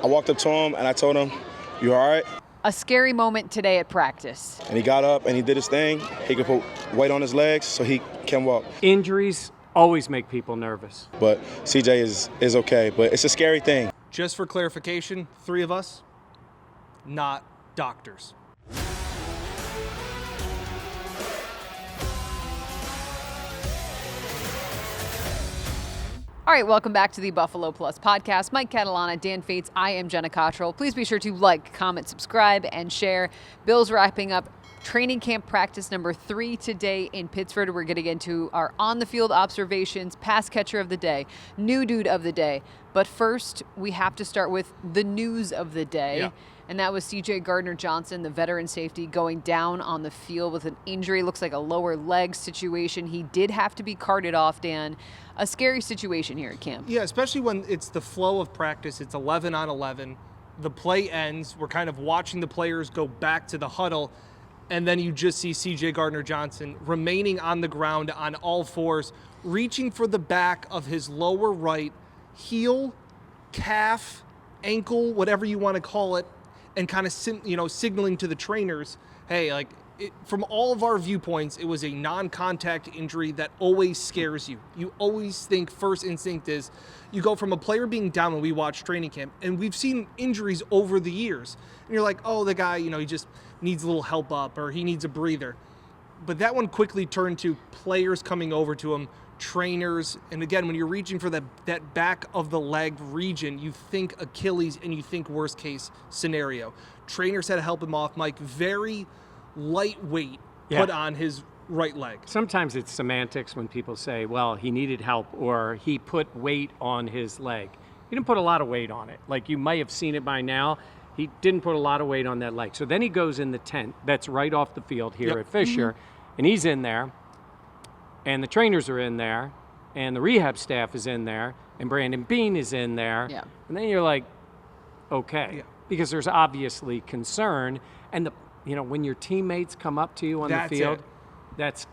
I walked up to him and I told him, "You all right?" A scary moment today at practice. And he got up and he did his thing. He could put weight on his legs so he can walk. Injuries always make people nervous. But CJ is okay, but it's a scary thing. Just for clarification, 3 of us, not doctors. All right, welcome back to the Buffalo Plus podcast. Mike Catalana, Dan Fates, I am Jenna Cottrell. Please be sure to like, comment, subscribe, and share. Bill's wrapping up training camp practice number 3 today in Pittsburgh. We're getting into our on-the-field observations, pass catcher of the day, new dude of the day. But first, we have to start with the news of the day. Yeah. And that was CJ Gardner-Johnson, the veteran safety, going down on the field with an injury. Looks like a lower leg situation. He did have to be carted off, Dan. A scary situation here at camp. Yeah, especially when it's the flow of practice. It's 11 on 11. The play ends. We're kind of watching the players go back to the huddle. And then you just see CJ Gardner-Johnson remaining on the ground on all fours, reaching for the back of his lower right heel, calf, ankle, whatever you want to call it, and kind of signaling to the trainers, hey, from all of our viewpoints, it was a non-contact injury that always scares you. You always think first instinct is you go from a player being down when we watch training camp, and we've seen injuries over the years. And you're like, oh, the guy, he just needs a little help up or he needs a breather. But that one quickly turned to players coming over to him, trainers. And again, when you're reaching for that back of the leg region, you think Achilles and you think worst case scenario. Trainers had to help him off. Mike, very lightweight put on his right leg. Sometimes it's semantics when people say, well, he needed help or he put weight on his leg. He didn't put a lot of weight on it. Like you might have seen it by now. He didn't put a lot of weight on that leg. So then he goes in the tent that's right off the field here at Fisher, and he's in there, and the trainers are in there, and the rehab staff is in there, and Brandon Bean is in there. Yeah. And then you're like, okay, because there's obviously concern. And when your teammates come up to you on the field, that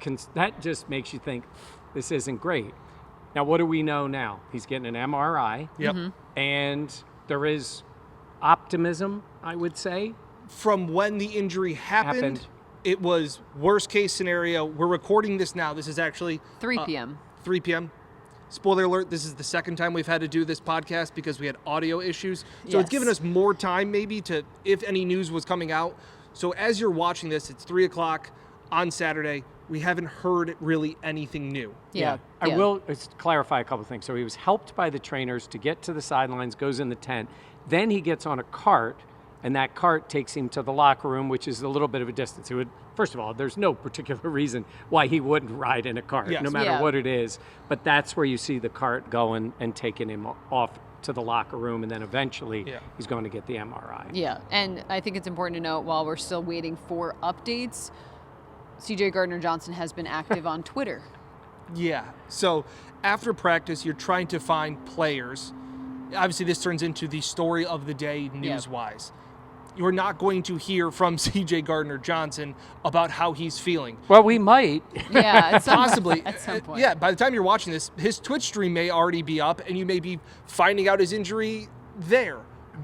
just makes you think this isn't great. Now, what do we know now? He's getting an MRI. Yep. And there is optimism, I would say. From when the injury happened, it was worst case scenario. We're recording this now. This is actually 3 p.m. 3 p.m. Spoiler alert, this is the second time we've had to do this podcast because we had audio issues. So it's given us more time maybe to, if any news was coming out. So as you're watching this, it's 3 o'clock on Saturday. We haven't heard really anything new. I will clarify a couple things. So he was helped by the trainers to get to the sidelines, goes in the tent. Then he gets on a cart, and that cart takes him to the locker room, which is a little bit of a distance. First of all, there's no particular reason why he wouldn't ride in a cart, no matter what it is. But that's where you see the cart going and taking him off to the locker room, and then eventually he's going to get the MRI. Yeah, and I think it's important to note while we're still waiting for updates, CJ Gardner-Johnson has been active on Twitter. Yeah, so after practice, you're trying to find players. Obviously, this turns into the story of the day news-wise. You're not going to hear from CJ Gardner-Johnson about how he's feeling. Well, we might. Yeah, possibly. At some point. Yeah, by the time you're watching this, his Twitch stream may already be up, and you may be finding out his injury there.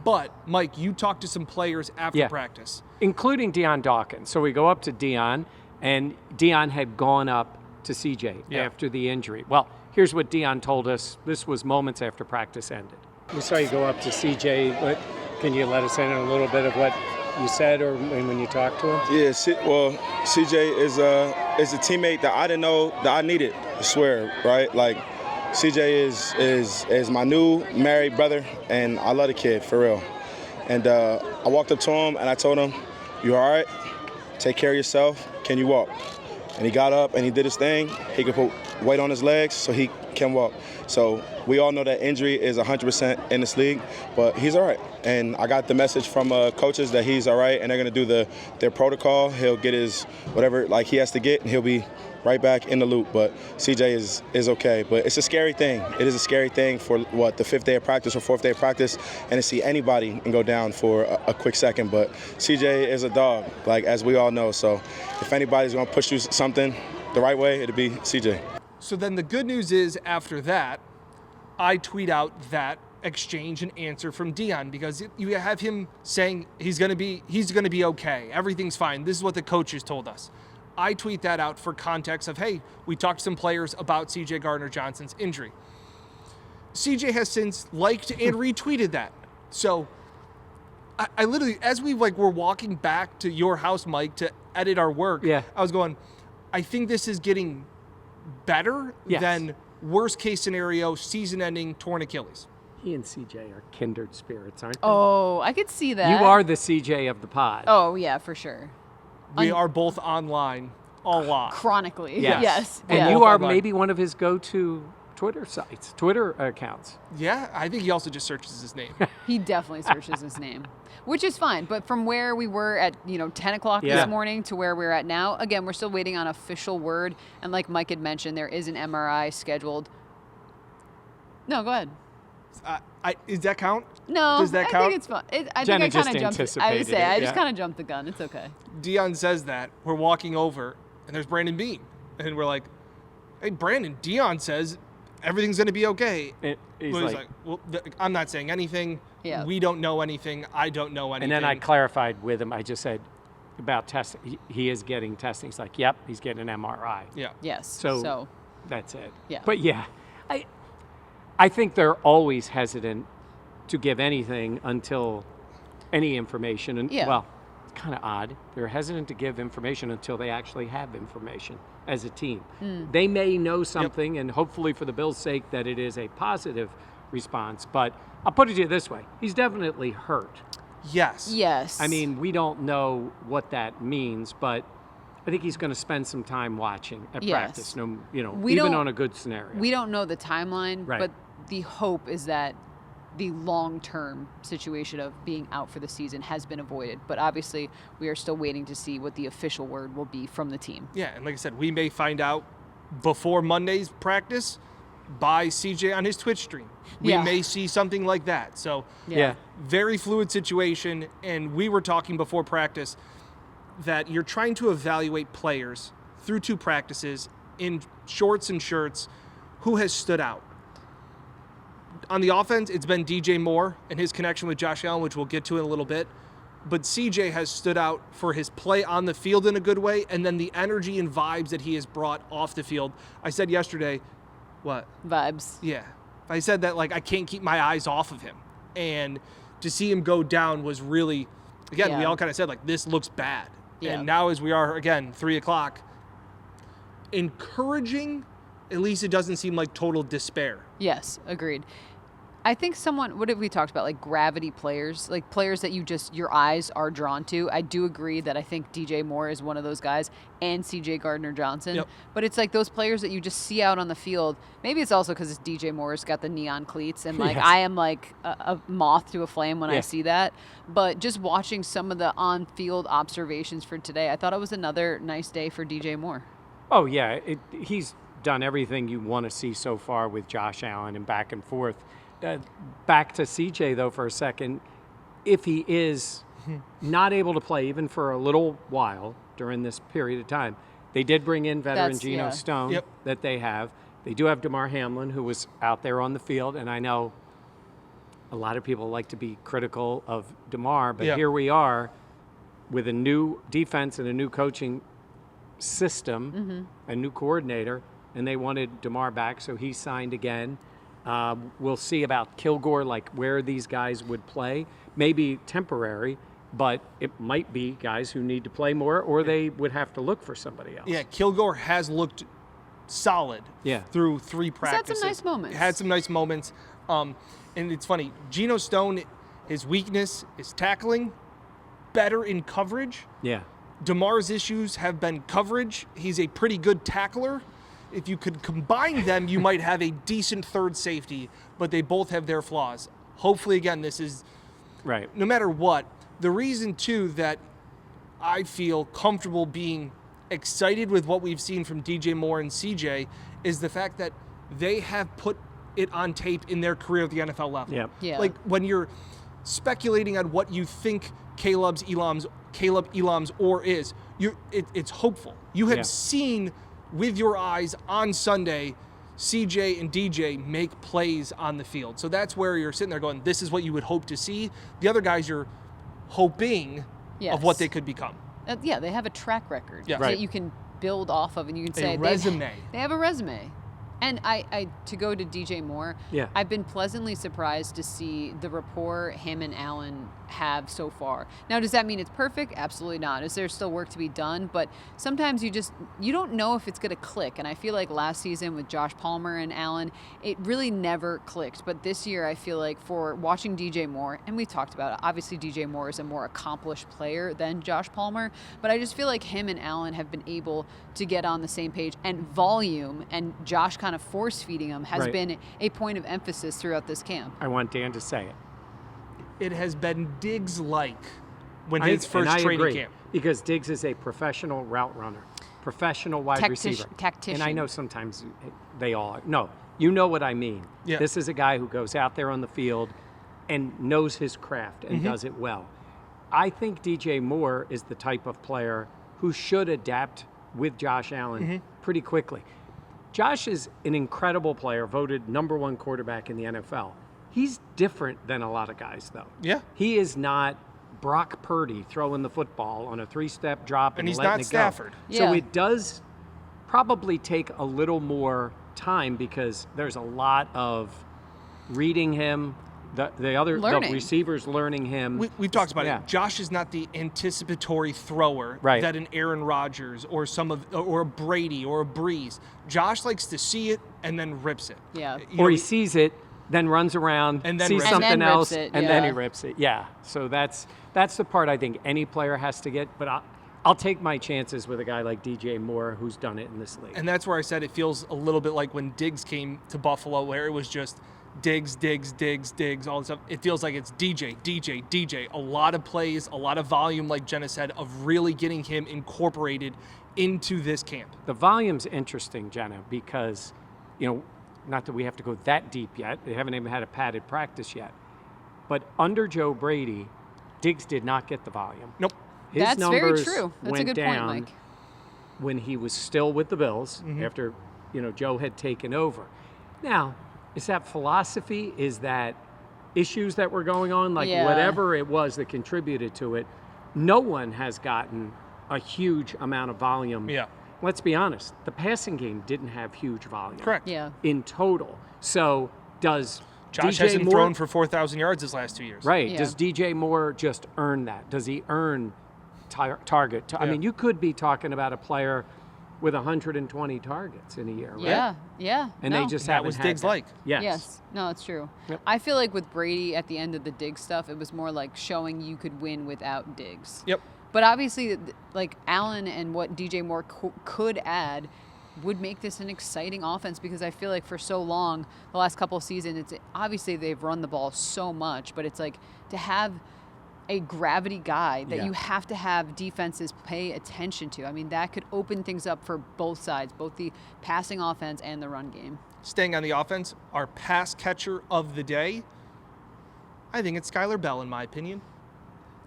But, Mike, you talked to some players after practice. Including Deion Dawkins. So we go up to Deion, and Deion had gone up to CJ after the injury. Well, here's what Deion told us. This was moments after practice ended. We saw you go up to CJ. Can you let us in on a little bit of what you said or when you talked to him? Yeah, CJ is a teammate that I didn't know that I needed, I swear, right? Like, CJ is my new married brother, and I love the kid, for real. And I walked up to him, and I told him, "You all right? Take care of yourself. Can you walk?" And he got up, and he did his thing. He could put weight on his legs so he can walk. So we all know that injury is 100% in this league, but he's all right. And I got the message from coaches that he's all right, and they're going to do their protocol. He'll get his whatever he has to get, and he'll be right back in the loop. But CJ is okay. But it's a scary thing. It is a scary thing for, the 5th day of practice or 4th day of practice, and to see anybody and go down for a quick second. But CJ is a dog, as we all know. So if anybody's going to push you something the right way, it'll be CJ. So then the good news is after that, I tweet out that exchange an answer from Dion, because you have him saying he's going to be okay. Everything's fine. This is what the coaches told us. I tweet that out for context of, hey, we talked to some players about CJ Gardner-Johnson's injury. CJ has since liked and retweeted that. So I literally, as we were walking back to your house, Mike, to edit our work, I was going, I think this is getting better than worst case scenario, season-ending torn Achilles. He and CJ are kindred spirits, aren't they? Oh, I could see that. You are the CJ of the pod. Oh, yeah, for sure. We are both online a lot. Chronically. Yes. Yes. And yeah. you are Online. maybe one of his go-to Twitter accounts. Yeah, I think he also just searches his name. He definitely searches his name, which is fine. But from where we were at, 10 o'clock this morning to where we're at now, again, we're still waiting on official word. And like Mike had mentioned, there is an MRI scheduled. No, go ahead. Does that count? No, Does that count? I think it's fun. Jenna I just kind of jumped. I anticipated would say it, I just yeah. kind of jumped the gun. It's okay. Dion says that. We're walking over, and there's Brandon Bean. And we're like, hey, Brandon, Dion says everything's going to be okay. He's Well, like, well, I'm not saying anything. Yeah. We don't know anything. I don't know anything. and then I clarified with him. I just said about testing. He is getting testing. He's like, yep, he's getting an MRI. Yeah. Yes. So that's it. Yeah. But yeah, I think they're always hesitant to give anything until any information. And well, it's kind of odd. They're hesitant to give information until they actually have information as a team. They may know something, and hopefully for the Bills' sake that it is a positive response. But I'll put it to you this way. He's definitely hurt. Yes. Yes. I mean, we don't know what that means, but I think he's going to spend some time watching at practice. No, even on a good scenario. We don't know the timeline, Right. but the hope is that the long-term situation of being out for the season has been avoided. But obviously, we are still waiting to see what the official word will be from the team. Yeah, and like I said, we may find out before Monday's practice by CJ on his Twitch stream. We may see something like that. So, Yeah. very fluid situation. And we were talking before practice that you're trying to evaluate players through 2 practices in shorts and shirts who has stood out. On the offense, it's been DJ Moore and his connection with Josh Allen, which we'll get to in a little bit. But CJ has stood out for his play on the field in a good way, and then the energy and vibes that he has brought off the field. I said yesterday, what? Vibes. Yeah. I said that, I can't keep my eyes off of him. And to see him go down was really, again, we all kind of said, this looks bad. Yeah. And now as we are, again, 3 o'clock, encouraging, at least it doesn't seem like total despair. Yes, agreed. I think what have we talked about? Like gravity players, like players that your eyes are drawn to. I do agree that I think DJ Moore is one of those guys and CJ Gardner-Johnson. Yep. But it's like those players that you just see out on the field. Maybe it's also because it's DJ Moore's got the neon cleats and Yes. I am like a moth to a flame when I see that. But just watching some of the on-field observations for today, I thought it was another nice day for DJ Moore. Oh, yeah. He's done everything you want to see so far with Josh Allen and back and forth. Back to CJ, though, for a second. If he is not able to play even for a little while during this period of time, they did bring in veteran Geno Stone that they have. They do have DeMar Hamlin, who was out there on the field, and I know a lot of people like to be critical of DeMar, but here we are with a new defense and a new coaching system, a new coordinator, and they wanted DeMar back, so he signed again. We'll see about Kilgore, where these guys would play. Maybe temporary, but it might be guys who need to play more, or they would have to look for somebody else. Yeah, Kilgore has looked solid through 3 practices. Had some nice moments. Had some nice moments. And it's funny, Geno Stone, his weakness is tackling, better in coverage. Yeah. DeMar's issues have been coverage. He's a pretty good tackler. If you could combine them, you might have a decent third safety, but they both have their flaws. Hopefully, again, this is right. No matter what. The reason, too, that I feel comfortable being excited with what we've seen from DJ Moore and CJ is the fact that they have put it on tape in their career at the NFL level. Yep. Yeah. Like when you're speculating on what you think Caleb Elam's or is, it's hopeful. You have seen with your eyes on Sunday CJ and DJ make plays on the field. So that's where you're sitting there going, this is what you would hope to see. The other guys, you're hoping of what they could become. Yeah, they have a track record Yeah. that you can build off of, and you can say resume. They have a resume. And I to go to DJ Moore, Yeah. I've been pleasantly surprised to see the rapport him and Allen have so far. Now, does that mean it's perfect? Absolutely not. Is there still work to be done? But sometimes you don't know if it's going to click. And I feel like last season with Josh Palmer and Allen, it really never clicked. But this year, I feel like for watching DJ Moore, and we've talked about it, obviously DJ Moore is a more accomplished player than Josh Palmer, but I just feel like him and Allen have been able to get on the same page, and volume and Josh kind of force feeding him has been a point of emphasis throughout this camp. I want Dan to say it. It has been Diggs-like when his first training camp. Because Diggs is a professional route runner, professional wide receiver. Tactician. And I know sometimes they all are. No, you know what I mean. Yeah. This is a guy who goes out there on the field and knows his craft and does it well. I think DJ Moore is the type of player who should adapt with Josh Allen pretty quickly. Josh is an incredible player, voted #1 quarterback in the NFL. He's different than a lot of guys, though. Yeah. He is not Brock Purdy throwing the football on a 3-step drop and he's letting not it Stafford. go. So Yeah. it does probably take a little more time because there's a lot of reading him, the receivers learning him. We've talked about Yeah. it. Josh is not the anticipatory thrower that an Aaron Rodgers or or a Brady or a Breeze. Josh likes to see it and then rips it. Yeah. Or he sees it, then runs around, and then sees rips it. something And then else, rips it, and then yeah. he rips it. Yeah. So that's the part I think any player has to get. But I'll take my chances with a guy like DJ Moore who's done it in this league. And that's where I said it feels a little bit like when Diggs came to Buffalo, where it was just Diggs, all this stuff. It feels like it's DJ. A lot of plays, a lot of volume, like Jenna said, of really getting him incorporated into this camp. The volume's interesting, Jenna, because, not that we have to go that deep yet. They haven't even had a padded practice yet. But under Joe Brady, Diggs did not get the volume. Nope. His That's very numbers true. That's a went good point, down Mike. when he was still with the Bills after, Joe had taken over. Now, is that philosophy? Is that issues that were going on? Like Yeah. whatever it was that contributed to it, no one has gotten a huge amount of volume. Yeah. Let's be honest, the passing game didn't have huge volume. Correct. Yeah. In total. So does Josh DJ hasn't Moore, thrown for 4,000 yards his last 2 years. Right. Yeah. Does DJ Moore just earn that? Does he earn target? I Yeah. mean, you could be talking about a player with 120 targets in a year, right? Yeah. And no. they just That haven't was had Diggs that. like. Yes. No, it's true. Yep. I feel like with Brady at the end of the Diggs stuff, it was more like showing you could win without Diggs. Yep. But obviously, like Allen and what DJ Moore could add would make this an exciting offense, because I feel like for so long, the last couple of seasons, it's obviously they've run the ball so much, but it's like to have a gravity guy that Yeah. you have to have defenses pay attention to. I mean, that could open things up for both sides, both the passing offense and the run game. Staying on the offense, our pass catcher of the day, I think it's Skylar Bell, in my opinion.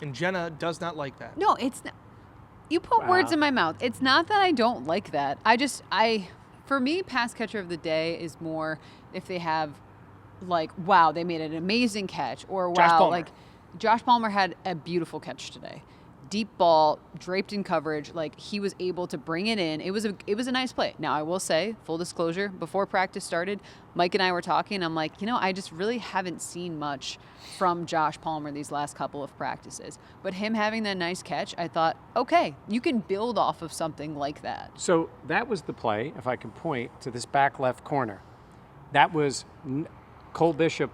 And Jenna does not like that. No, it's not. You put words in my mouth. It's not that I don't like that. For me, pass catcher of the day is more if they have, like, wow, they made an amazing catch, or Josh wow, Palmer. like Josh Palmer had a beautiful catch today. Deep ball, draped in coverage, like he was able to bring it in. It was a nice play. Now, I will say, full disclosure, before practice started, Mike and I were talking. I'm like, I just really haven't seen much from Josh Palmer these last couple of practices. But him having that nice catch, I thought, okay, you can build off of something like that. So that was the play, if I can point to this back left corner. That was Cole Bishop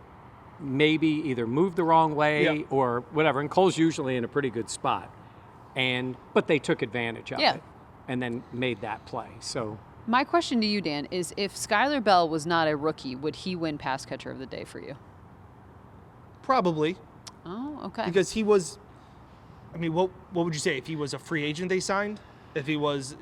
maybe either moved the wrong way or whatever. And Cole's usually in a pretty good spot. But they took advantage of it and then made that play. So My question to you, Dan, is if Skylar Bell was not a rookie, would he win pass catcher of the day for you? Probably. Oh, okay. Because he was, what would you say? If he was a free agent they signed? If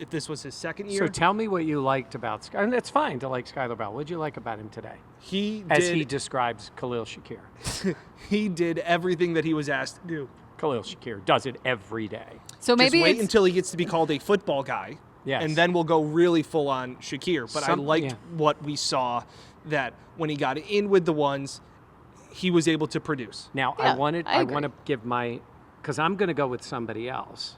this was his second year? So tell me what you liked about Skylar. And it's fine to like Skylar Bell. What did you like about him today? he Describes Khalil Shakir. he did everything that he was asked to do. Khalil Shakir does it every day. So maybe Just wait it's, until he gets to be called a football guy. Yes. And then we'll go really full on Shakir. But I liked yeah. what we saw, that when he got in with the ones, he was able to produce. Now, Yeah, I I want to agree. give because I'm going to go with somebody else.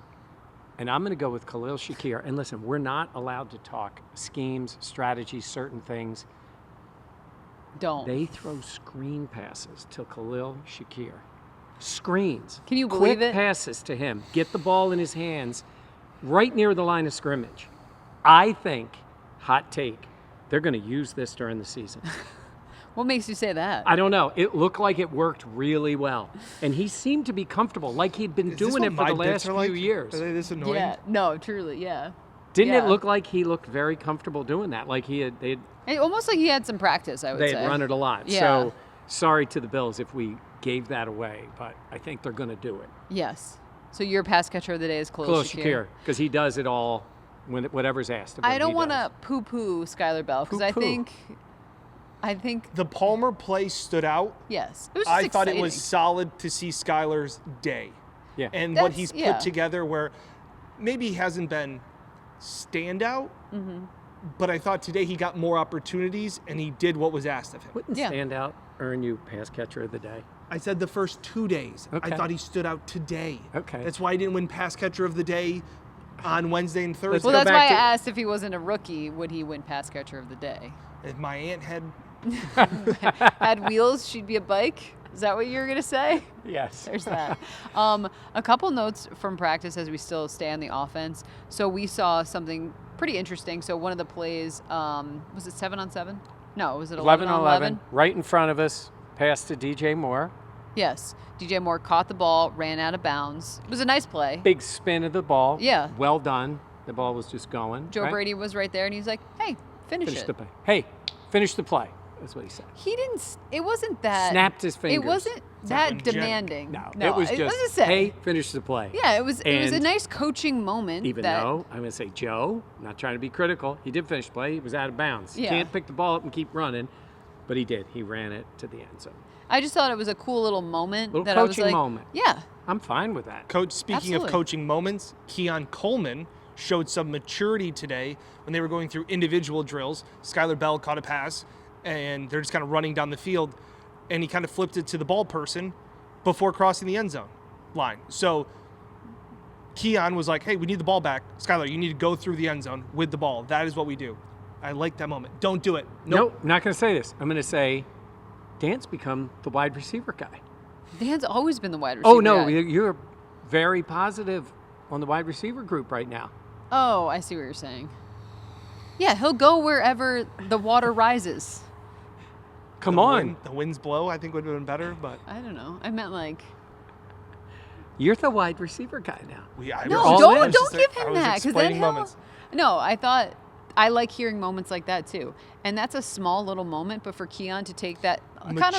And I'm going to go with Khalil Shakir. And listen, we're not allowed to talk schemes, strategies, certain things. Don't. They throw screen passes to Khalil Shakir. Screens. Can you believe Quick it? passes to him. Get the ball in his hands right near the line of scrimmage. I think, hot take, they're going to use this during the season. What makes you say that? I don't know. It looked like it worked really well. And he seemed to be comfortable, like he'd been Is this doing what it for my the bits last are like? few years. Are they this annoying? Yeah. No, truly, yeah. Didn't Yeah. it look like he looked very comfortable doing that? Like Almost like he had some practice, I would they say. had run it a lot. Yeah. So sorry to the Bills if we gave that away, but I think they're going to do it. Yes. So your pass catcher of the day is Khalil Khalil Shakir. Shakir, because he does it all when whatever's asked of him. I don't he want does. to poo-poo Skylar Bell because Poo-poo. I think The Palmer play stood out. yes. It was just I thought it exciting. was solid to see Skylar's day. Yeah. And what That's- he's put yeah. together, where maybe he hasn't been standout, but I thought today he got more opportunities and he did what was asked of him. Wouldn't Yeah. stand out earn you pass catcher of the day? I said the first 2 days. Okay. I thought he stood out today. Okay. That's why he didn't win pass catcher of the day on Wednesday and Thursday. Well, go that's back why I to- asked if he wasn't a rookie, would he win pass catcher of the day? If my aunt had Had wheels, she'd be a bike. Is that what you were gonna say? Yes. There's that. A couple notes from practice as we still stay on the offense. So we saw something pretty interesting. So one of the plays, was it 7-on-7? No, was it 11-on-11? Right in front of us. Pass to DJ Moore. Yes. DJ Moore caught the ball, ran out of bounds. It was a nice play. Big spin of the ball. Yeah. Well done. The ball was just going. Joe right? Brady was right there, and he's like, "Hey, finish Finish it." the play. Hey, finish the play. That's what he said. He didn't. It wasn't that. Snapped his It fingers. wasn't not that energetic. demanding. No, no, it was I just, gonna say. hey, finish the play. Yeah, it was a And nice coaching moment. Even that, though, I'm going to say, Joe, not trying to be critical, he did finish the play. He was out of bounds. Yeah. Can't pick the ball up and keep running, but he did. He ran it to the end zone. I just thought it was a cool little moment. Little that I was coaching like, moment. Yeah. I'm fine with that. Coach, speaking Absolutely. of coaching moments, Keon Coleman showed some maturity today when they were going through individual drills. Skylar Bell caught a pass, and they're just kind of running down the field, and he kind of flipped it to the ball person before crossing the end zone line. So Keon was like, hey, we need the ball back. Skylar, you need to go through the end zone with the ball. That is what we do. I like that moment. Don't do it. Nope, not going to say this. I'm going to say Dan's become the wide receiver guy. Dan's always been the wide receiver. Oh, no, guy. you're very positive on the wide receiver group right now. Oh, I see what you're saying. Yeah, he'll go wherever the water rises. Come The on. wind- the winds blow, I think would have been better, but I don't know. I meant like. You're the wide receiver guy now. No, all don't in. give I him was that because then explaining he'll. moments. No, I thought I like hearing moments like that too, and that's a small little moment. But for Keon to take that kind of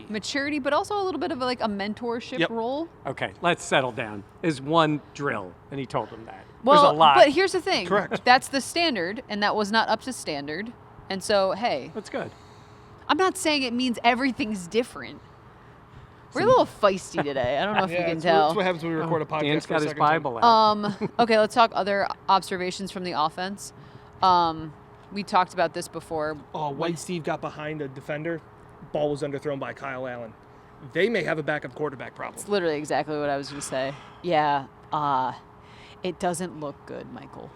Maturity. but also a little bit of like a mentorship Yep. role. Okay, let's settle down. Is one drill, and he told him that. Well, There's a lot. but here's the thing. Correct. That's the standard, and that was not up to standard. And so, hey, That's good. I'm not saying it means everything's different. We're a little feisty today. I don't know if you can tell. That's what happens when we record a podcast. Dan's for got a his second time. Bible out. Okay, let's talk other observations from the offense. We talked about this before. Oh, White Steve got behind a defender. Ball was underthrown by Kyle Allen. They may have a backup quarterback problem. It's literally exactly what I was going to say. Yeah, it doesn't look good, Michael.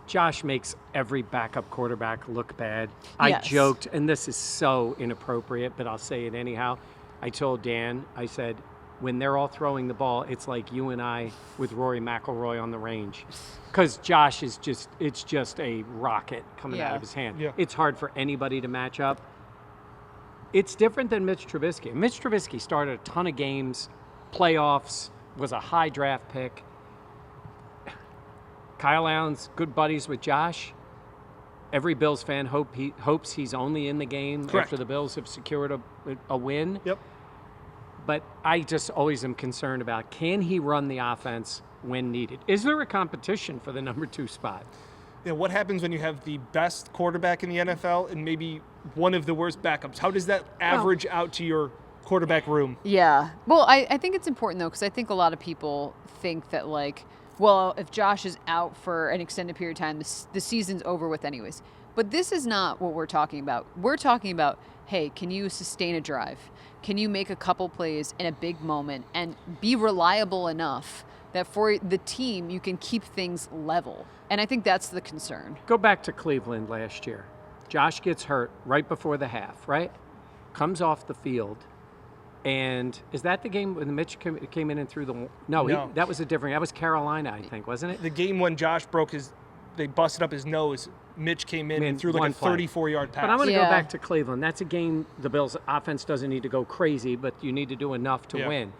Josh makes every backup quarterback look bad. Yes. I joked, and this is so inappropriate, but I'll say it anyhow. I told Dan, I said, when they're all throwing the ball, it's like you and I with Rory McIlroy on the range. Because Josh is it's just a rocket coming out Yeah. of his hand. Yeah. It's hard for anybody to match up. It's different than Mitch Trubisky. Mitch Trubisky started a ton of games, playoffs, was a high draft pick. Kyle Allen's good buddies with Josh. Every Bills fan hopes he's only in the game Correct. after the Bills have secured a win. Yep. But I just always am concerned about, can he run the offense when needed? Is there a competition for the number 2 spot? Yeah, what happens when you have the best quarterback in the NFL and maybe one of the worst backups? How does that average out to your quarterback room? Yeah. Well, I think it's important, though, because I think a lot of people think that, like, well, if Josh is out for an extended period of time, the season's over with anyways. But this is not what we're talking about. We're talking about, hey, can you sustain a drive? Can you make a couple plays in a big moment and be reliable enough that for the team you can keep things level? And I think that's the concern. Go back to Cleveland last year. Josh gets hurt right before the half, right? Comes off the field. And is that the game when Mitch came in and threw the... No. That was a different... That was Carolina, I think, wasn't it? The game when Josh they busted up his nose, Mitch came in and threw like a 34-yard pass. But I'm going to go back to Cleveland. That's a game the Bills' offense doesn't need to go crazy, but you need to do enough to win.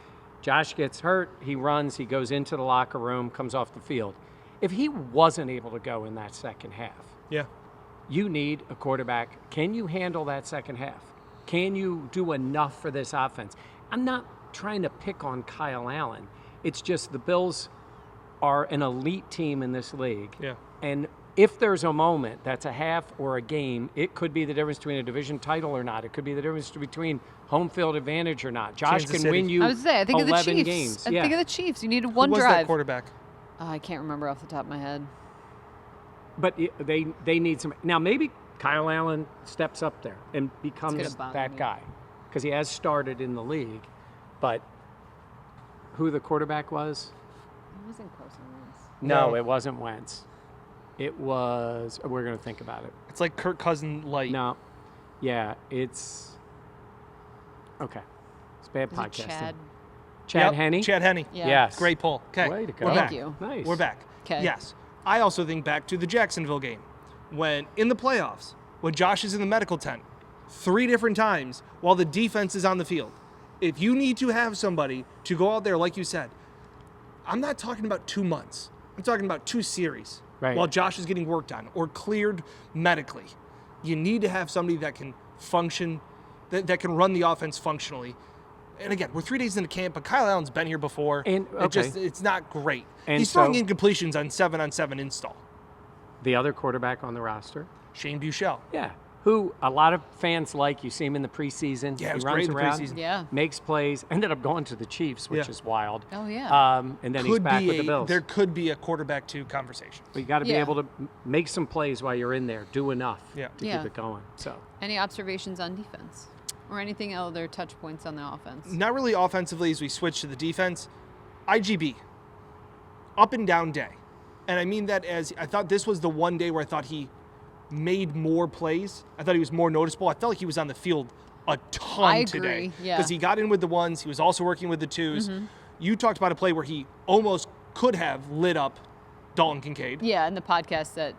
Josh gets hurt. He runs. He goes into the locker room, comes off the field. If he wasn't able to go in that second half, you need a quarterback. Can you handle that second half? Can you do enough for this offense? I'm not trying to pick on Kyle Allen. It's just the Bills are an elite team in this league. Yeah. And if there's a moment that's a half or a game, it could be the difference between a division title or not. It could be the difference between home field advantage or not. Josh Kansas can City. win you I was say, I think 11 of the Chiefs. games. I think of the Chiefs. You needed one Who was drive. that quarterback? I can't remember off the top of my head. But they need some. Now, maybe Kyle Allen steps up there and becomes that guy because he has started in the league. But who the quarterback was? It wasn't Carson Wentz. No, it wasn't Wentz. It was. We're going to think about it. It's like Kirk Cousins light. No. Yeah, it's. Okay. It's bad Is it podcasting. Chad? Henne? Chad Henne. Yeah. Yes. Great pull. Okay. Way to go. We're Thank back. you. Nice. We're back. 'Kay. Yes. I also think back to the Jacksonville game when in the playoffs, when Josh is in the medical tent 3 different times while the defense is on the field. If you need to have somebody to go out there, like you said, I'm not talking about 2 months. I'm talking about 2 series while Josh is getting worked on or cleared medically. You need to have somebody that can function, that can run the offense functionally. And again, we're 3 days into camp, but Kyle Allen's been here before. And it's not great. And He's throwing incompletions on 7-on-7 install. The other quarterback on the roster? Shane Buechele. Yeah. Who a lot of fans like. You see him in the preseason. Yeah, it was he runs great in the around, preseason. Yeah. makes plays. Ended up going to the Chiefs, which is wild. Oh, yeah. And then he's back with the Bills. There could be a quarterback 2 conversation. But you got to be able to make some plays while you're in there. Do enough to keep it going. So. Any observations on defense? Or anything other touch points on the offense? Not really offensively as we switch to the defense. IGB, up and down day. And I mean that as I thought this was the one day where I thought he made more plays. I thought he was more noticeable. I felt like he was on the field a ton today. Because he got in with the ones. He was also working with the twos. Mm-hmm. You talked about a play where he almost could have lit up Dalton Kincaid. Yeah, in the podcast that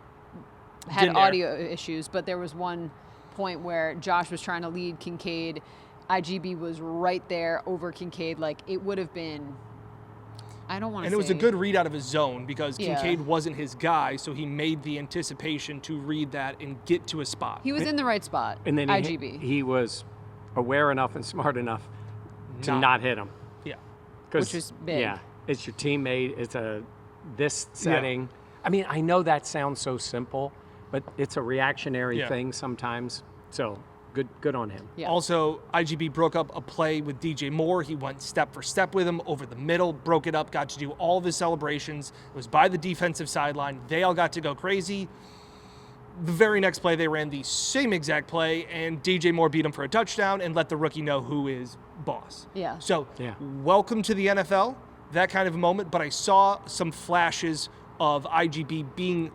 had audio issues, but there was one point where Josh was trying to lead Kincaid. IGB was right there over Kincaid. Like, it would have been, I don't want to say. And it was a good read out of his zone because Kincaid wasn't his guy, so he made the anticipation to read that and get to a spot. He was in the right spot, And then IGB. he was aware enough and smart enough to not hit him. Yeah. Which is big. Yeah, it's your teammate. It's this setting. Yeah. I mean, I know that sounds so simple, but it's a reactionary thing sometimes. So good on him. Yeah. Also, IGB broke up a play with DJ Moore. He went step for step with him over the middle, broke it up, got to do all of his celebrations. It was by the defensive sideline. They all got to go crazy. The very next play, they ran the same exact play, and DJ Moore beat him for a touchdown and let the rookie know who is boss. Yeah. So, welcome to the NFL, that kind of a moment, but I saw some flashes of IGB being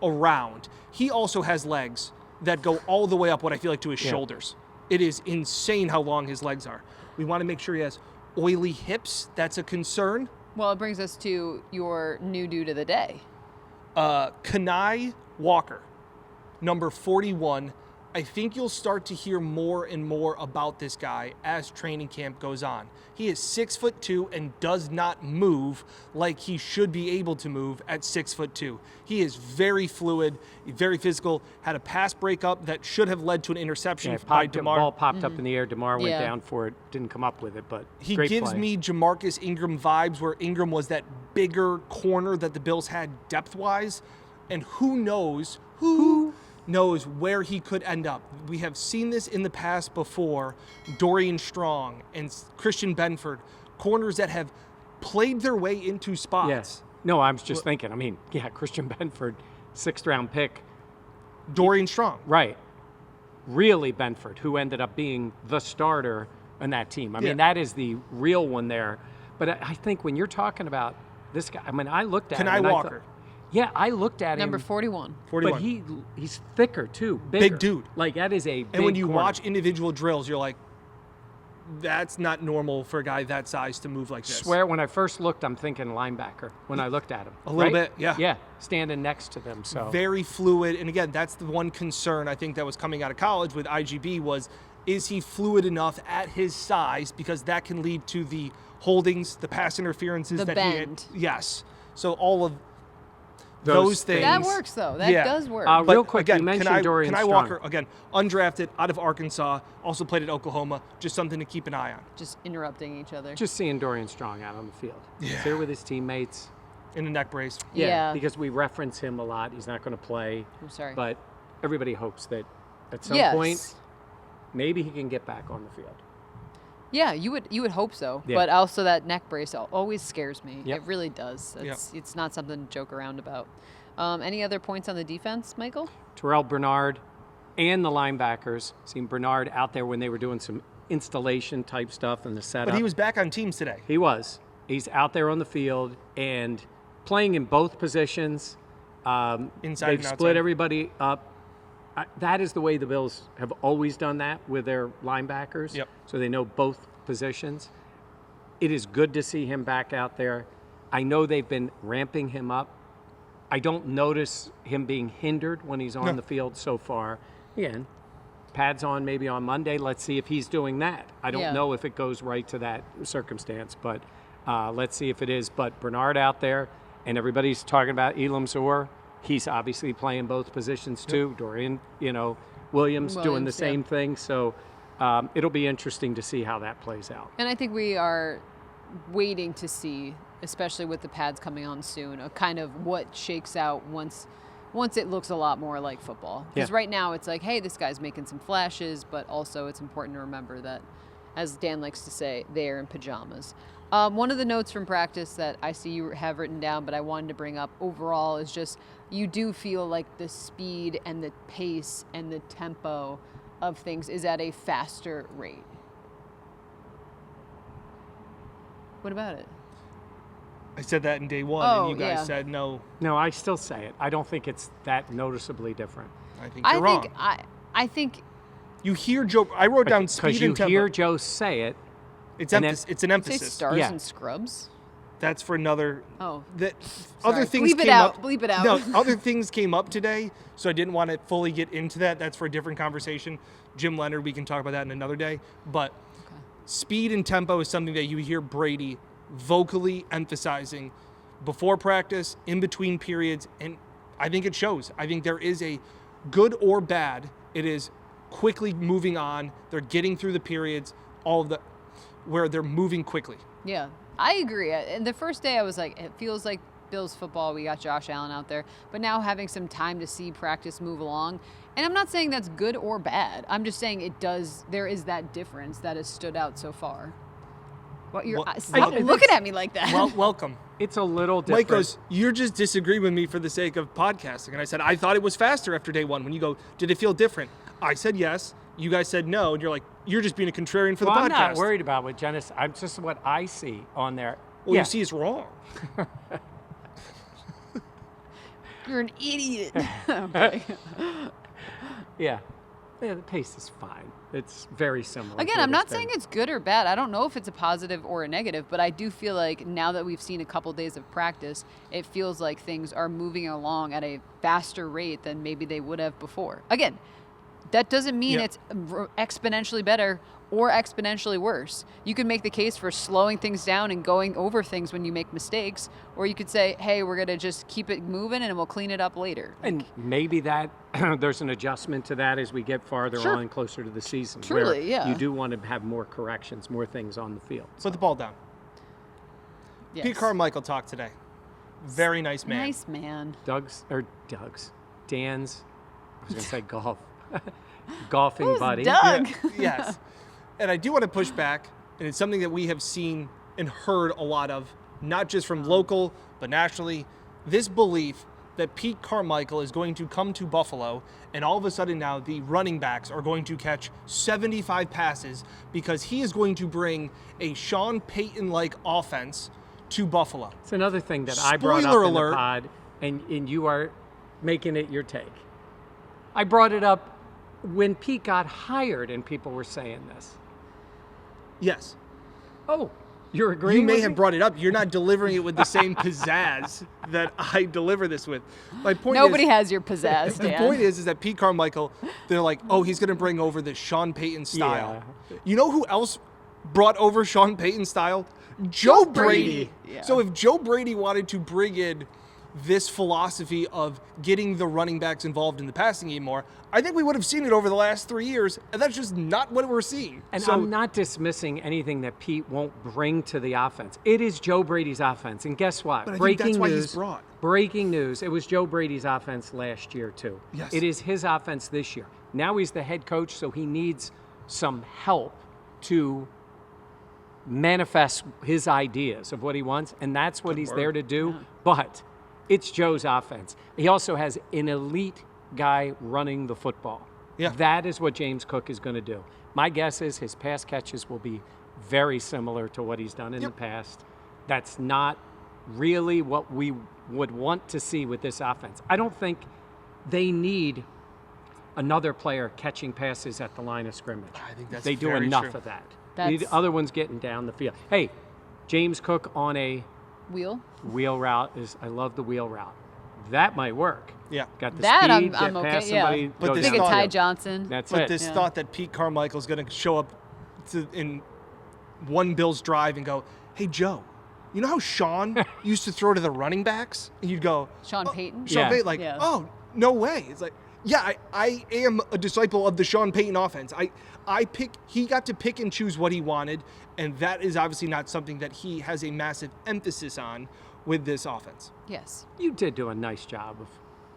around. He also has legs that go all the way up what I feel like to his shoulders. It is insane how long his legs are. We want to make sure he has oily hips. That's a concern. Well, it brings us to your new dude of the day. Kenai Walker, number 41. I think you'll start to hear more and more about this guy as training camp goes on. He is 6'2" and does not move like he should be able to move at 6'2". He is very fluid, very physical, had a pass breakup that should have led to an interception by DeMar. Ball popped up in the air. DeMar went down for it, didn't come up with it, but he great gives play. me Jamarcus Ingram vibes where Ingram was that bigger corner that the Bills had depth-wise. And who knows where he could end up. We have seen this in the past before. Dorian Strong and Christian Benford, corners that have played their way into spots. Yes. No, I was just thinking. I mean, yeah, Christian Benford, 6th-round pick. Dorian Strong. Right. Really Benford, who ended up being the starter on that team. I mean, that is the real one there. But I think when you're talking about this guy, I mean, I looked at him. Kenai Walker. I looked at Number him. 41. 41. But he's thicker, too. Bigger. Big dude. Like, that is a big And when you corner. watch individual drills, you're like, that's not normal for a guy that size to move like this. Swear, when I first looked, I'm thinking linebacker when I looked at him. A little right? bit, yeah. Yeah, standing next to them. So Very fluid. And again, that's the one concern I think that was coming out of college with IGB was, is he fluid enough at his size? Because that can lead to the holdings, the pass interferences. The that bend. He had. Yes. So all of those things. That works, though. That does work. real quick, again, you mentioned Dorian Kenai Strong. Walker, again, undrafted, out of Arkansas, also played at Oklahoma. Just something to keep an eye on. Just interrupting each other. Just seeing Dorian Strong out on the field. He's here with his teammates. In the neck brace. Yeah. Because we reference him a lot. He's not going to play. I'm sorry. But everybody hopes that at some Yes. point, maybe he can get back on the field. Yeah, you would hope so. Yeah. But also that neck brace always scares me. Yep. It really does. It's not something to joke around about. Any other points on the defense, Michael? Terrell Bernard and the linebackers. Seen Bernard out there when they were doing some installation type stuff in the setup. But he was back on teams today. He was. He's out there on the field and playing in both positions. Inside They've and split outside. everybody up. That is the way the Bills have always done that with their linebackers. Yep. So they know both positions. It is good to see him back out there. I know they've been ramping him up. I don't notice him being hindered when he's on the field so far. Again, pads on maybe on Monday. Let's see if he's doing that. I don't know if it goes right to that circumstance, but let's see if it is. But Bernard out there, and everybody's talking about Elam Zor. He's obviously playing both positions too. Dorian, Williams doing the same thing. So it'll be interesting to see how that plays out. And I think we are waiting to see, especially with the pads coming on soon, a kind of what shakes out once it looks a lot more like football. Because right now it's like, hey, this guy's making some flashes, but also it's important to remember that, as Dan likes to say, they're in pajamas. One of the notes from practice that I see you have written down, but I wanted to bring up overall, is just you do feel like the speed and the pace and the tempo of things is at a faster rate. What about it? I said that in day one, and you guys said no. No, I still say it. I don't think it's that noticeably different. I think you're wrong. I think You hear Joe. I wrote down speed Because you and tempo. hear Joe say it. It's and it's an say emphasis. stars Yeah. and scrubs. That's for another. Oh, Other things Bleep it came out. up. Bleep it out. No, other things came up today, so I didn't want to fully get into that. That's for a different conversation. Jim Leonard, we can talk about that in another day. But speed and tempo is something that you hear Brady vocally emphasizing before practice, in between periods, and I think it shows. I think there is a good or bad. It is quickly moving on. They're getting through the periods, where they're moving quickly. Yeah, I agree. And the first day I was like, it feels like Bills football. We got Josh Allen out there. But now having some time to see practice move along, and I'm not saying that's good or bad. I'm just saying there is that difference that has stood out so far. Stop looking at me like that. Well, welcome. It's a little different. Mike goes, you're just disagreeing with me for the sake of podcasting. And I said, I thought it was faster after day one. When you go, did it feel different? I said yes. You guys said no. And you're like, you're just being a contrarian for the podcast. I'm not worried about what Jenna said. I'm just what I see on there. Well, you see is wrong. You're an idiot. Okay. Yeah, the pace is fine. It's very similar. Again, to I'm what not it's been. saying it's good or bad. I don't know if it's a positive or a negative, but I do feel like now that we've seen a couple days of practice, it feels like things are moving along at a faster rate than maybe they would have before. Again, that doesn't mean it's exponentially better or exponentially worse. You can make the case for slowing things down and going over things when you make mistakes, or you could say, hey, we're going to just keep it moving and we'll clean it up later. And maybe that there's an adjustment to that as we get farther on, closer to the season. Truly, where yeah. You do want to have more corrections, more things on the field. Put the ball down. Yes. Pete Carmichael talked today. Very nice man. Nice man. Dan's, I was going to say golf. Golfing Who's buddy. Doug? Yes. And I do want to push back, and it's something that we have seen and heard a lot of not just from local, but nationally, this belief that Pete Carmichael is going to come to Buffalo, and all of a sudden now the running backs are going to catch 75 passes because he is going to bring a Sean Payton-like offense to Buffalo. It's another thing that I brought Spoiler up in alert. the pod, and you are making it your take. I brought it up when Pete got hired, and people were saying this. Yes. Oh, you're agreeing You may with have me? brought it up. You're not delivering it with the same pizzazz that I deliver this with. My point Nobody is, has your pizzazz, the Dan. point is that Pete Carmichael, they're like, oh, he's going to bring over the Sean Payton style. Yeah. You know who else brought over Sean Payton style? Joe Brady. Yeah. So if Joe Brady wanted to bring in this philosophy of getting the running backs involved in the passing game more, I think we would have seen it over the last 3 years, and that's just not what we're seeing. And so, I'm not dismissing anything that Pete won't bring to the offense. It is Joe Brady's offense. And guess what? But I think that's why he's news. brought. Breaking news. It was Joe Brady's offense last year, too. Yes. It is his offense this year. Now he's the head coach, so he needs some help to manifest his ideas of what he wants, and that's what he's there to do. But it's Joe's offense. He also has an elite guy running the football. Yeah. That is what James Cook is going to do. My guess is his pass catches will be very similar to what he's done in the past. That's not really what we would want to see with this offense. I don't think they need another player catching passes at the line of scrimmage. I think that's they do very enough true. of that. That's- Need other ones getting down the field. Hey, James Cook on a Wheel? wheel route is, I love the wheel route. That might work. Yeah. Got the That speed, I'm get okay, past yeah. somebody, But go this Think down of thought- the Ty field. Johnson. That's But it. this Yeah. thought that Pete Carmichael's going to show up in one Bills drive and go, hey, Joe, you know how Sean used to throw to the running backs? And you'd go, Sean Payton? Sean Yeah. Payton, like, Yeah. oh, no way. It's like, yeah, I am a disciple of the Sean Payton offense. He got to pick and choose what he wanted, and that is obviously not something that he has a massive emphasis on with this offense. Yes. You did do a nice job of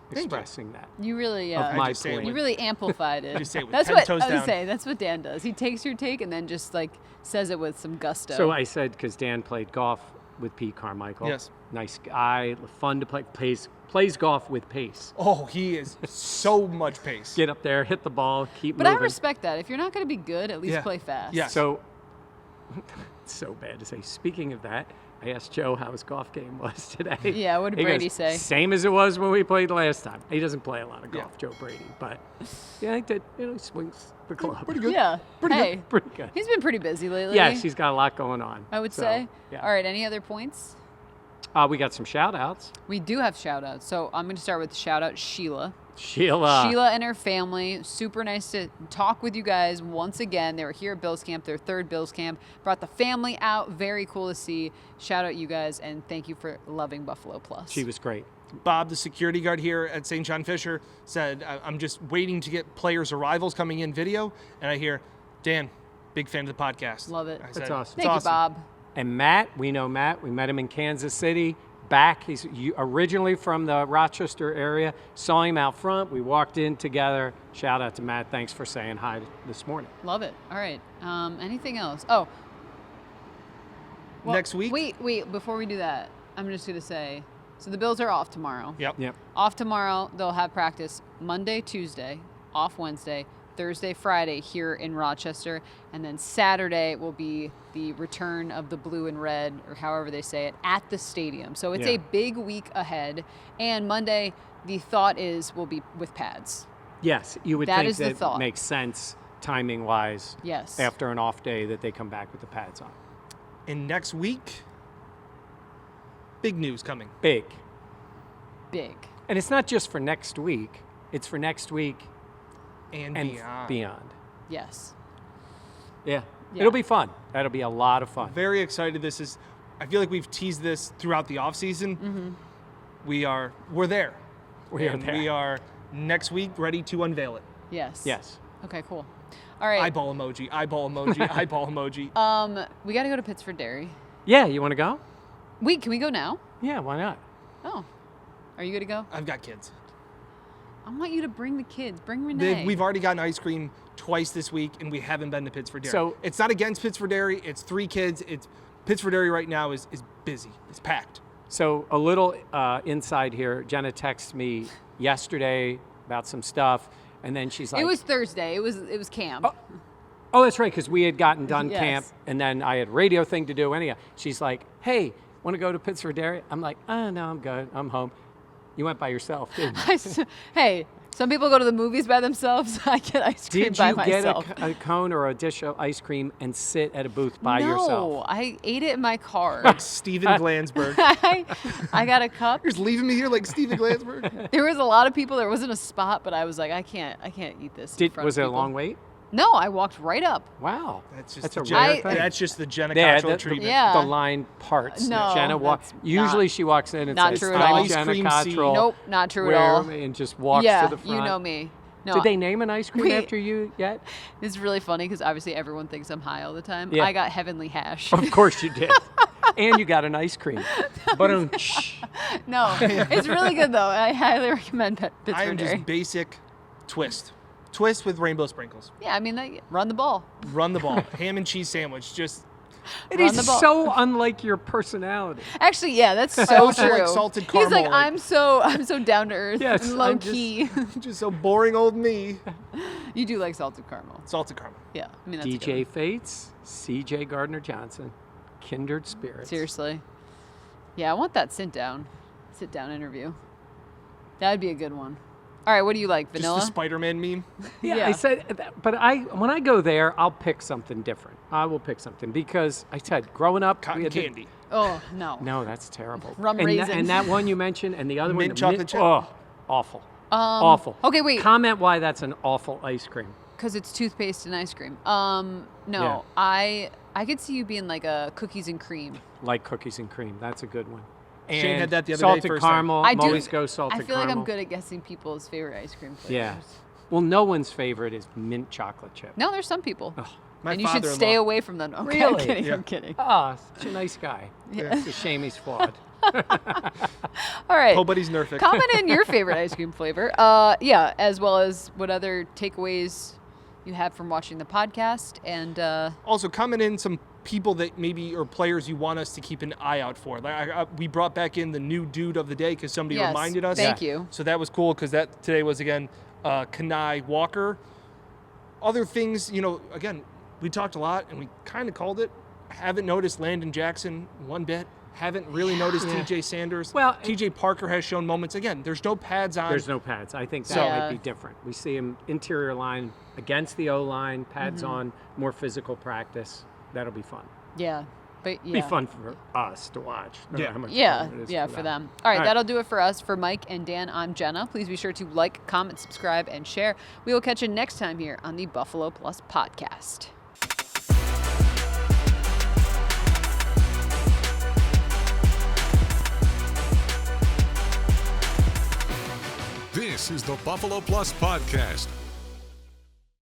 Thank you. expressing that. You really, Of my just say it point. you really amplified it. Just say it with that's 10 what toes I was down. saying. That's what Dan does. He takes your take and then just like says it with some gusto. So I said, because Dan played golf with Pete Carmichael. Yes. Nice guy, fun to play, plays golf with pace. Oh, he is so much pace. Get up there, hit the ball, keep but moving. I respect that. If you're not going to be good, at least Yeah. play fast. Yes. So, it's so bad to say. Speaking of that, I asked Joe how his golf game was today. Yeah, what did He Brady goes, say? Same as it was when we played last time. He doesn't play a lot of golf, Yeah. Joe Brady, but yeah, I think that he swings the club. Pretty good. Yeah. Pretty good. Hey, Pretty good. he's been pretty busy lately. Yes, he's got a lot going on. I would So, say. Yeah. All right, any other points? We got some shout outs. We do have shout outs. So I'm going to start with shout out Sheila. Sheila. Sheila and her family, super nice to talk with you guys once again. They were here at Bills Camp, their third Bills Camp. Brought the family out. Very cool to see. Shout out you guys, and thank you for loving Buffalo Plus. She was great. Bob, the security guard here at St. John Fisher, said, I'm just waiting to get players' arrivals coming in video. And I hear, Dan, big fan of the podcast. Love it. I That's said, awesome. Thank "It's you, Bob. And Matt, we know Matt. We met him in Kansas City. Back, he's originally from the Rochester area. Saw him out front. We walked in together. Shout out to Matt. Thanks for saying hi this morning. Love it. All right. Anything else? Oh. Well, Next week? Wait. Before we do that, I'm just going to say, so the Bills are off tomorrow. Yep. Yep. Off tomorrow. They'll have practice Monday, Tuesday, off Wednesday, Thursday, Friday here in Rochester, and then Saturday will be the return of the blue and red, or however they say it, at the stadium. So it's Yeah. a big week ahead. And Monday, the thought is we'll be with pads. Yes, you would That think is the that thought. makes sense timing wise. Yes. After an off day, that they come back with the pads on. And next week, big news coming. Big. Big. And it's not just for next week. It's for next week And, and beyond. beyond. Yes. Yeah. Yeah. It'll be fun. That'll be a lot of fun. Very excited. I feel like we've teased this throughout the offseason. Mm-hmm. We're there. We are And there. we are next week ready to unveil it. Yes. Yes. Okay, cool. All right. Eyeball emoji, eyeball emoji, eyeball emoji. We got to go to Pittsford Dairy. Yeah, you want to go? Wait, can we go now? Yeah, why not? Oh. Are you good to go? I've got kids. I want you to bring the kids. Bring Renee. We've already gotten ice cream twice this week, and we haven't been to Pittsford Dairy. So- it's not against Pittsford Dairy. It's 3 kids. It's Pittsford Dairy right now is busy. It's packed. So a little inside here. Jenna texted me yesterday about some stuff, and then she's like, It was Thursday. It was camp. Oh, that's right, because we had gotten done Yes. camp, and then I had radio thing to do. Anyhow, she's like, "Hey, want to go to Pittsburgh Dairy?" I'm like, "Oh no, I'm good. I'm home." You went by yourself, didn't you? Hey, some people go to the movies by themselves. I get ice cream Did by you myself. get a cone or a dish of ice cream and sit at a booth by No, yourself? I ate it in my car. Steven Glansberg. I got a cup. You're just leaving me here like Steven Glansberg? There was a lot of people. There wasn't a spot, but I was like, I can't eat this. in front Was of it a people. long wait? No, I walked right up. Wow, That's just a the rare Jenna, thing. that's just the Jenna Yeah, Cottrell the- treatment. Yeah. The line parts. No, Jenna that's usually not- she walks in and not says, true at "I'm all. Jenna Ice cream Cottrell." Nope, not true at Where- all. And just walks Yeah, to the front. you know me. No, Did they name an ice cream Wait. after you yet? It's really funny because obviously everyone thinks I'm high all the time. Yeah. I got Heavenly Hash. Of course you did. And you got an ice cream. But No, it's really good though. I highly recommend Pittsburgh I am Dairy. just basic twist. Twist with rainbow sprinkles. Yeah, I mean, run the ball. Run the ball. Ham and cheese sandwich. Just it Run the is ball. so unlike your personality. Actually, yeah, that's so also true. like salted He's caramel, like, like- I'm so down to earth Yes, and low I'm just- key. just so boring old me. You do like salted caramel. Salted caramel. Yeah, I mean that's a good DJ one. Fates, CJ Gardner-Johnson, kindred spirits. Seriously. Yeah, I want that sit down interview. That would be a good one. All right, what do you like? Vanilla? Just the Spider-Man meme. Yeah, Yeah. I said, but when I go there, I'll pick something different. I will pick something because I said, growing up, we Cotton had to- candy. Oh no. No, that's terrible. Rum and raisin. and that one you mentioned, and the other Mint one, chocolate chip. Oh, awful. Awful. Okay, wait. Comment why that's an awful ice cream. Because it's toothpaste and ice cream. No, Yeah. I could see you being like a cookies and cream. Like cookies and cream. That's a good one. Shane And had that the other day, salted first time. caramel. I do. Always go salted I feel like caramel. I'm good at guessing people's favorite ice cream flavors. Yeah. Well, no one's favorite is mint chocolate chip. No, there's some people. My and you should father-in-law. stay away from them. Okay, Really? I'm kidding. Yeah. I'm kidding. Ah, such a nice guy. Yeah. It's a shame he's flawed. All right. Nobody's Nerfic. Comment in your favorite ice cream flavor. Yeah, as well as what other takeaways you have from watching the podcast. And Also, comment in some people that maybe or players you want us to keep an eye out for. Like we brought back in the new dude of the day because somebody yes, reminded us. Thank you. So that was cool because that today was again Kanai Walker. Other things, again, we talked a lot and we kind of called it. Haven't noticed Landon Jackson one bit. Haven't really noticed Yeah. TJ Sanders. Well, TJ Parker has shown moments. Again, there's no pads on. There's no pads. I think that So- might be different. We see him interior line against the O-line, pads on, more physical practice. That'll be fun. Yeah. But yeah. Be fun for us to watch. no Yeah. matter how much Yeah, fun it is yeah, for them. All right, All right. that'll do it for us. For Mike and Dan, I'm Jenna. Please be sure to like, comment, subscribe, and share. We will catch you next time here on the Buffalo Plus podcast. This is the Buffalo Plus Podcast.